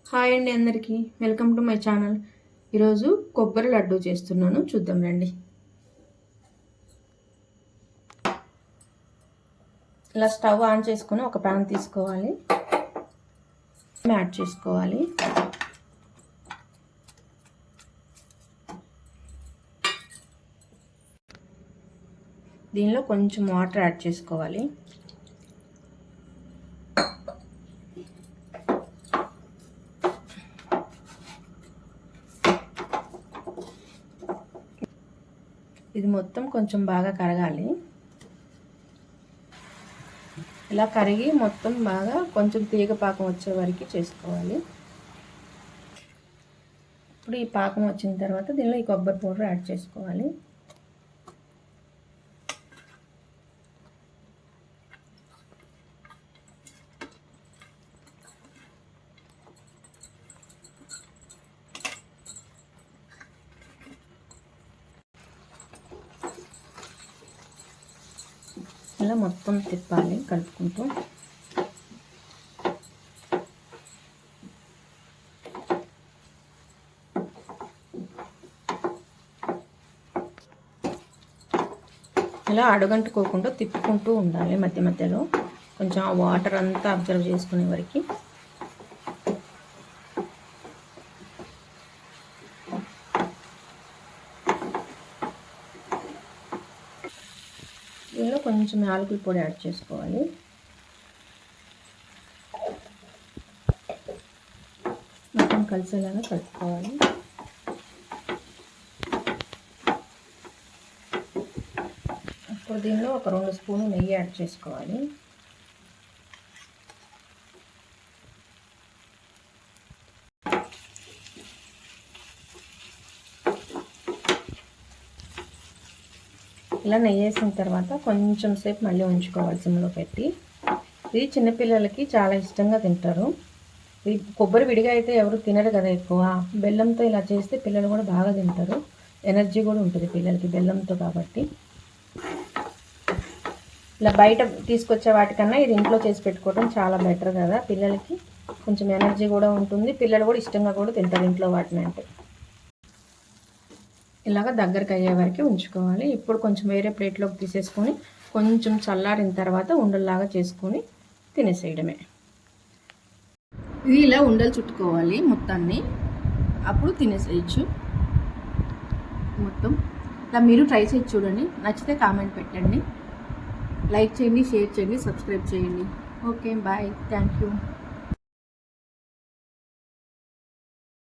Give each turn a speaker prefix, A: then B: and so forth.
A: Hi అండి అందరికీ welcome to my channel. ఈరోజు కొబ్బరి లడ్డు చేస్తున్నాను, చూద్దాం రండి. ఇలా స్టవ్ ఆన్ చేసుకొని ఒక ప్యాన్ తీసుకోవాలి, యాడ్ చేసుకోవాలి. దీనిలో కొంచెం వాటర్ యాడ్ చేసుకోవాలి. ఇది మొత్తం కొంచెం బాగా కరగాలి. ఇలా కరిగి మొత్తం బాగా కొంచెం తీగ పాకం వచ్చే వరకు చేసుకోవాలి. ఇప్పుడు ఈ పాకం వచ్చిన తర్వాత దీనిలో ఈ కొబ్బరి పౌడర్ యాడ్ చేసుకోవాలి. ఇలా మొత్తం తిప్పాలి కలుపుకుంటూ. ఇలా అడుగంటుకోకుండా తిప్పుకుంటూ ఉండాలి మధ్య మధ్యలో, కొంచెం ఆ వాటర్ అంతా అబ్జర్వ్ చేసుకునే వరకు. దీనిలో కొంచెం యాలకుల పొడి యాడ్ చేసుకోవాలి. మొత్తం కలిసేలాగా కలుపుకోవాలి. ఇప్పుడు దీనిలో ఒక 2 స్పూన్లు నెయ్యి యాడ్ చేసుకోవాలి. ఇలా నెయ్యి వేసిన తర్వాత కొంచెం సేపు మళ్ళీ ఉంచుకోవాలి సిమ్లో పెట్టి. ఇది చిన్నపిల్లలకి చాలా ఇష్టంగా తింటారు. ఇది కొబ్బరి విడిగా అయితే ఎవరు తినరు కదా ఎక్కువ. బెల్లంతో ఇలా చేస్తే పిల్లలు కూడా బాగా తింటారు. ఎనర్జీ కూడా ఉంటుంది పిల్లలకి బెల్లంతో కాబట్టి. ఇలా బయట తీసుకొచ్చే వాటికన్నా ఇది ఇంట్లో చేసి పెట్టుకోవడం చాలా బెటర్ కదా. పిల్లలకి కొంచెం ఎనర్జీ కూడా ఉంటుంది, పిల్లలు కూడా ఇష్టంగా కూడా తింటారు ఇంట్లో వాటిని అంటే. ఇలాగ దగ్గరకు అయ్యే వరకు ఉంచుకోవాలి. ఇప్పుడు కొంచెం వేరే ప్లేట్లోకి తీసేసుకొని కొంచెం చల్లారిన తర్వాత ఉండల్లాగా చేసుకొని తినేసేయడమే. ఇది ఇలా ఉండలు చుట్టుకోవాలి మొత్తాన్ని, అప్పుడు తినేసేయచ్చు మొత్తం. ఇలా మీరు ట్రై చేసి చూడండి. నచ్చితే కామెంట్ పెట్టండి, లైక్ చేయండి, షేర్ చేయండి, సబ్స్క్రైబ్ చేయండి. Okay, bye, thank you.